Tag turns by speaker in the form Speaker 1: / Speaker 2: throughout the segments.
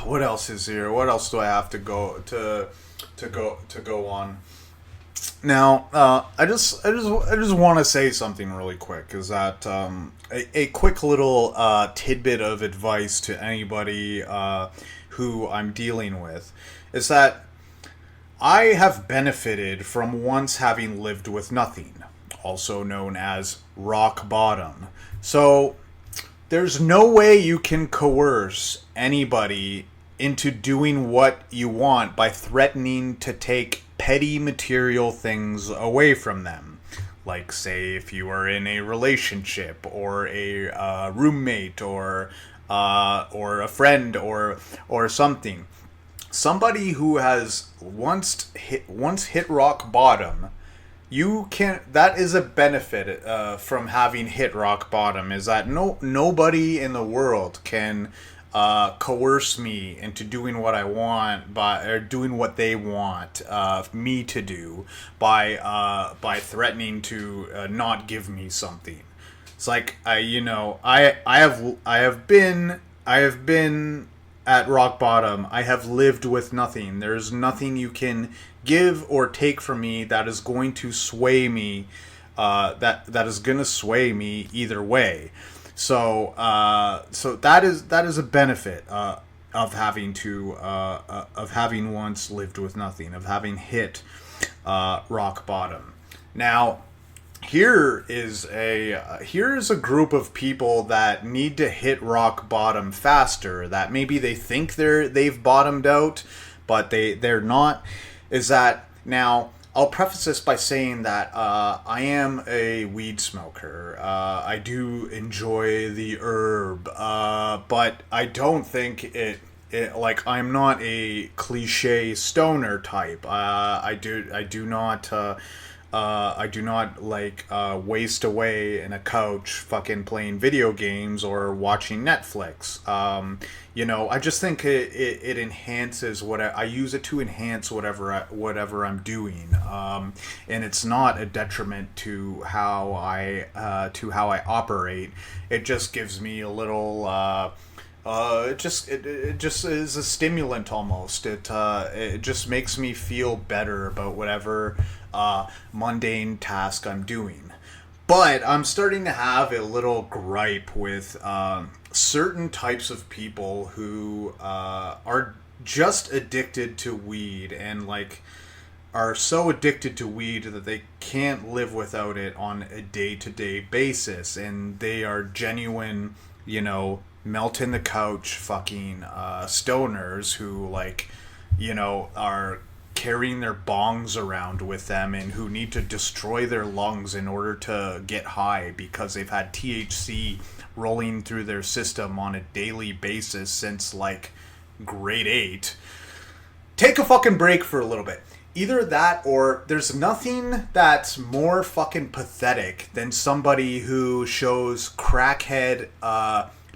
Speaker 1: what else is here? What else do I have to go on? Now, I just want to say something really quick. Is that a quick little tidbit of advice to anybody who I'm dealing with is that I have benefited from once having lived with nothing, also known as rock bottom. So there's no way you can coerce anybody into doing what you want by threatening to take petty material things away from them. Like, say, if you are in a relationship or a roommate or a friend or something. Somebody who has once hit rock bottom, you can, that is a benefit from having hit rock bottom, is that nobody in the world can coerce me into doing what I want or doing what they want me to do by threatening to not give me something. It's like I have been at rock bottom. I have lived with nothing. There's nothing you can give or take from me that is going to sway me. That is going to sway me either way. So that is a benefit of having once lived with nothing, of having hit rock bottom. Now, here is a group of people that need to hit rock bottom faster. That maybe they think they've bottomed out, but they're not. Is that now? I'll preface this by saying that I am a weed smoker. I do enjoy the herb, but I don't think it like, I'm not a cliche stoner type. I do not like waste away in a couch fucking playing video games or watching Netflix. I just think it enhances what I use it to enhance whatever I'm doing, and it's not a detriment to how I operate. It just gives me a little. It just is a stimulant almost. It just makes me feel better about whatever mundane task I'm doing. But I'm starting to have a little gripe with certain types of people who are just addicted to weed, and like are so addicted to weed that they can't live without it on a day-to-day basis, and they are genuine, melt in the couch fucking stoners who are carrying their bongs around with them and who need to destroy their lungs in order to get high because they've had THC rolling through their system on a daily basis since grade 8. Take a fucking break for a little bit. Either that, or there's nothing that's more fucking pathetic than somebody who shows crackhead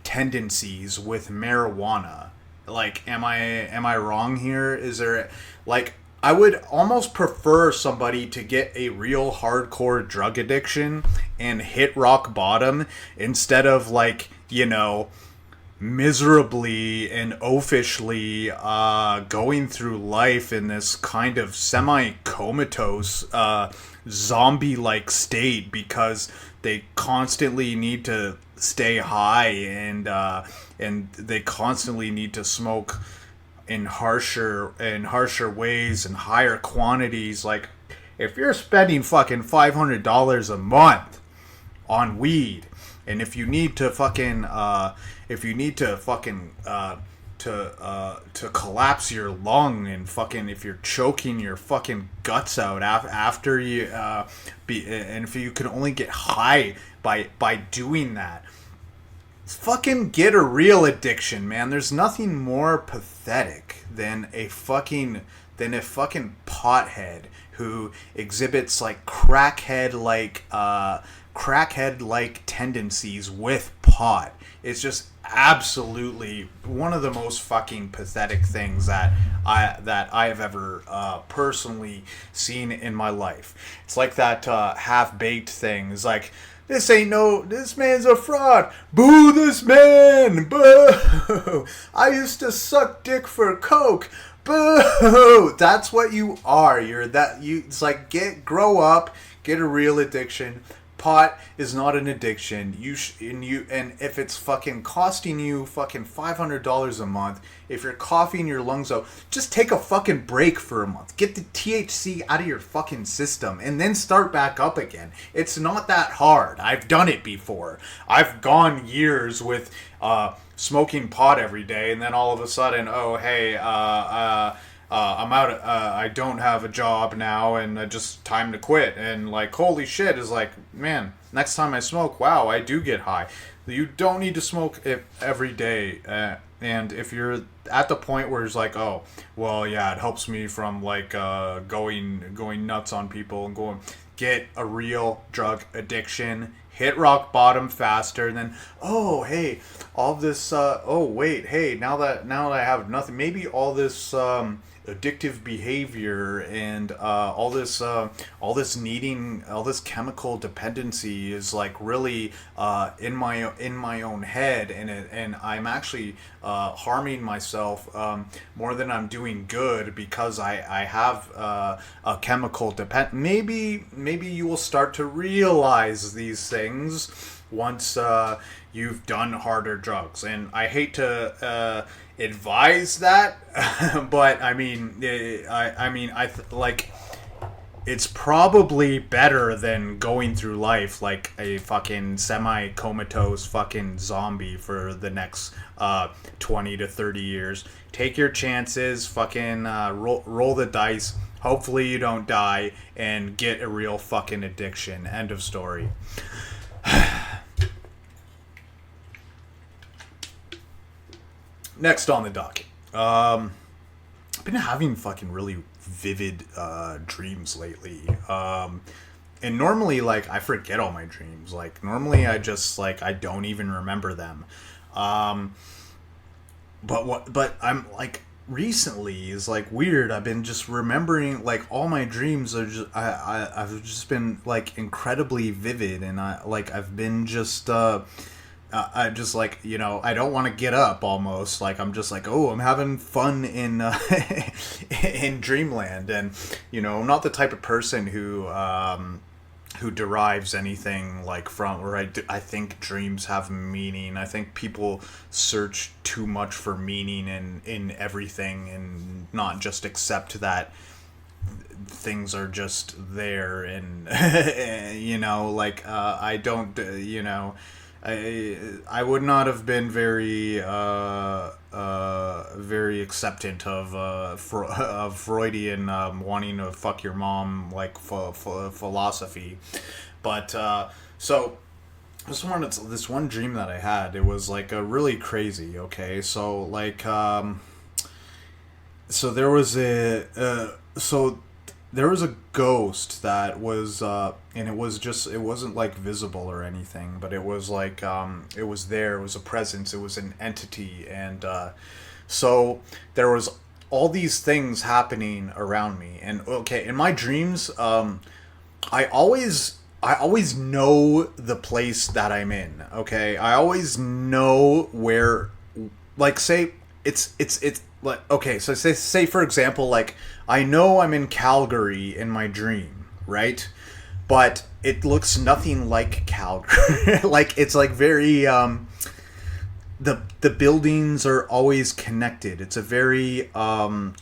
Speaker 1: tendencies with marijuana. Am I wrong here? Is there I would almost prefer somebody to get a real hardcore drug addiction and hit rock bottom instead of miserably and oafishly going through life in this kind of semi-comatose zombie-like state because they constantly need to stay high and they constantly need to smoke in harsher ways and higher quantities. Like, if you're spending fucking $500 a month on weed, and if you need to collapse your lung and fucking, if you're choking your fucking guts out after you and if you can only get high by doing that, fucking get a real addiction, man. There's nothing more pathetic than a fucking pothead who exhibits crackhead like tendencies with pot. It's just absolutely one of the most fucking pathetic things that I have ever personally seen in my life. It's like that half-baked thing. It's like, This man's a fraud. Boo this man. Boo. I used to suck dick for coke. Boo. That's what you are. It's like, grow up, get a real addiction. Pot is not an addiction. And if it's fucking costing you fucking $500 a month, if you're coughing your lungs out, just take a fucking break for a month. Get the THC out of your fucking system and then start back up again. It's not that hard. I've done it before. I've gone years with smoking pot every day, and then all of a sudden, oh hey, I'm out. I don't have a job now, and just time to quit. And like, holy shit, is like, man, next time I smoke, wow, I do get high. You don't need to smoke it every day. And if you're at the point where it's like, oh, well, yeah, it helps me from like going nuts on people and get a real drug addiction. Hit rock bottom faster, and then, oh hey, all this. Oh wait, hey, now that I have nothing, maybe all this addictive behavior and all this chemical dependency is like really in my own head, and I'm actually harming myself more than I'm doing good because I have a chemical maybe you will start to realize these things once you've done harder drugs. And I hate to advise that, but I mean, like, it's probably better than going through life like a fucking semi-comatose fucking zombie for the next 20 to 30 years. Take your chances, fucking roll the dice. Hopefully you don't die and get a real fucking addiction. End of story. Next on the docket. I've been having fucking really vivid dreams lately. And normally, like, I forget all my dreams. Like, normally I just, like, I don't even remember them. But I'm, like, recently is, like, weird. I've been just remembering, like, all my dreams are just, I've just been, like, incredibly vivid. And I've been just, I just, like, you know, I don't want to get up almost. Like, I'm just like, oh, I'm having fun in in dreamland. And, you know, I'm not the type of person who derives anything like from, or I think dreams have meaning. I think people search too much for meaning in everything and not just accept that things are just there. And you know, like, I don't, you know, I would not have been very very acceptant of Freudian wanting to fuck your mom, like, philosophy. But so this one dream that I had, it was like a really crazy. Okay, so like so there was a ghost that was and it wasn't like visible or anything, but it was like it was there, it was a presence, it was an entity. And so there was all these things happening around me. And okay, in my dreams, I always know the place that I'm in. Okay, I always know where, like, say it's like, okay, so say for example, like, I know I'm in Calgary in my dream, right? But it looks nothing like Calgary. Like, it's like very the buildings are always connected. It's a very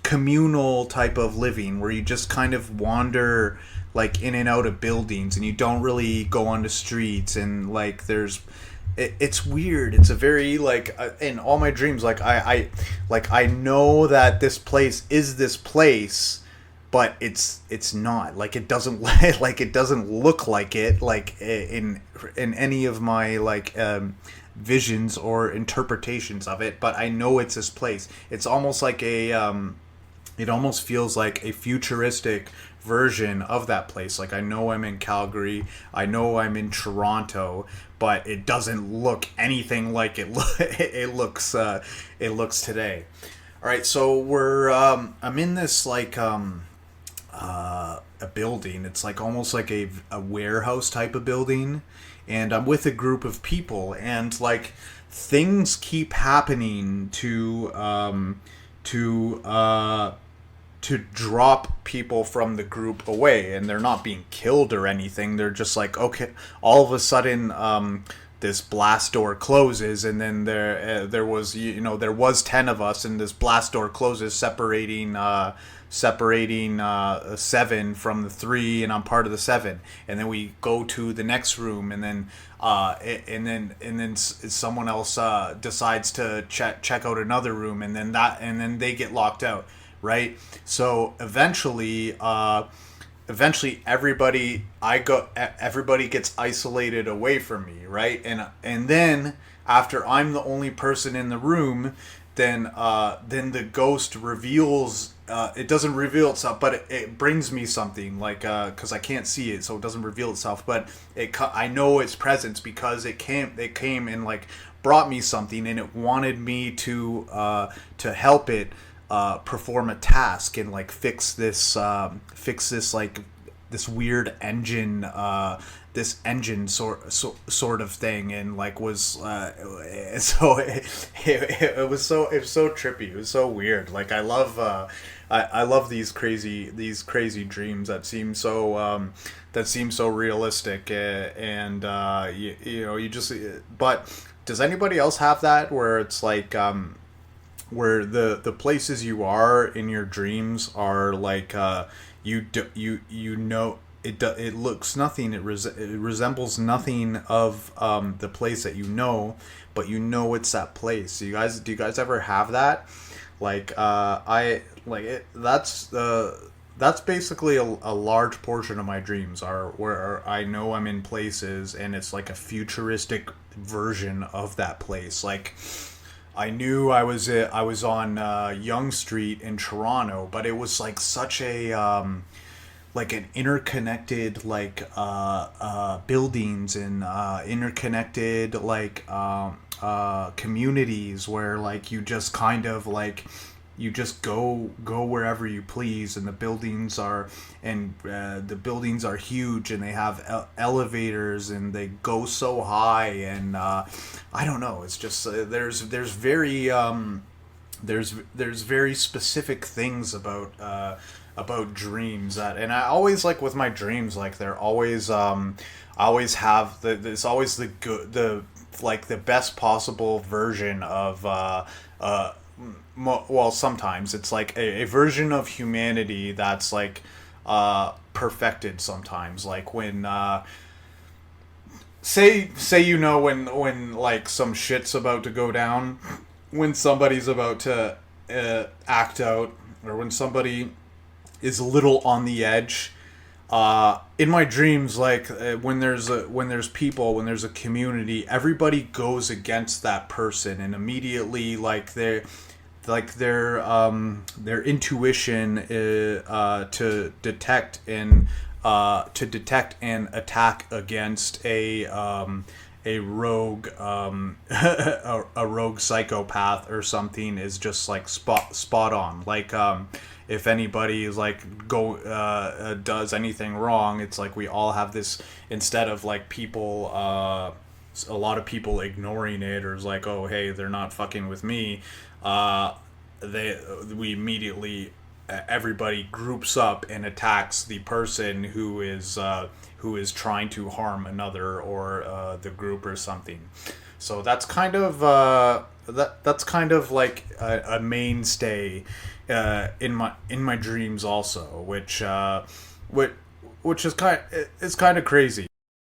Speaker 1: communal type of living where you just kind of wander, like, in and out of buildings, and you don't really go on the streets. And like, it's weird. It's a very, like, in all my dreams, like, I know that this place is this place, but it's not. Like, it doesn't like, it doesn't look like it, like, in any of my, like, visions or interpretations of it. But I know it's this place. It's almost like it almost feels like a futuristic version of that place. Like, I know I'm in Calgary, I know I'm in Toronto, but it doesn't look anything like it looks today. All right, so I'm in this, like, a building. It's like almost like a warehouse type of building, and I'm with a group of people, and like things keep happening to drop people from the group away, and they're not being killed or anything. They're just like, okay, all of a sudden this blast door closes, and then there was, there was 10 of us, and this blast door closes, separating 7 from the 3, and I'm part of the 7. And then we go to the next room, and then someone else decides to check out another room, and then they get locked out, right? So eventually everybody gets isolated away from me, right? And then after I'm the only person in the room, then the ghost reveals, it doesn't reveal itself, but it brings me something, like because I can't see it, so it doesn't reveal itself, but I know its presence because it came and like brought me something, and it wanted me to help it perform a task and like fix this like this weird engine, this engine sort of thing, and like was so it was so trippy. It was so weird. Like I love these crazy dreams that seem so realistic, and you just, but does anybody else have that where it's like where the places you are in your dreams are like it looks nothing, it resembles nothing of the place that but it's that place. Do you guys ever have that? Like that's basically a large portion of my dreams are where I know I'm in places, and it's like a futuristic version of that place. Like I knew I was on Yonge Street in Toronto, but it was like such a like an interconnected buildings and interconnected communities where like you just kind of like you just go wherever you please, and the buildings are huge, and they have elevators, and they go so high, and I don't know, it's just there's very specific things about dreams that, and I always like with my dreams, like they're always I always have it's always the good, the best possible version of well, sometimes it's like a version of humanity that's like perfected sometimes, like when say when like some shit's about to go down, when somebody's about to act out, or when somebody is a little on the edge. In my dreams, like when there's people, when there's a community, everybody goes against that person, and immediately their intuition to detect and attack against a rogue a rogue psychopath or something is just like spot on. Like if anybody is like does anything wrong, it's like we all have this, instead of like people a lot of people ignoring it, or is like, oh hey, they're not fucking with me, we immediately everybody groups up and attacks the person who is trying to harm another, or the group or something. So that's kind of that's kind of like a mainstay in my dreams also, which is kind of crazy.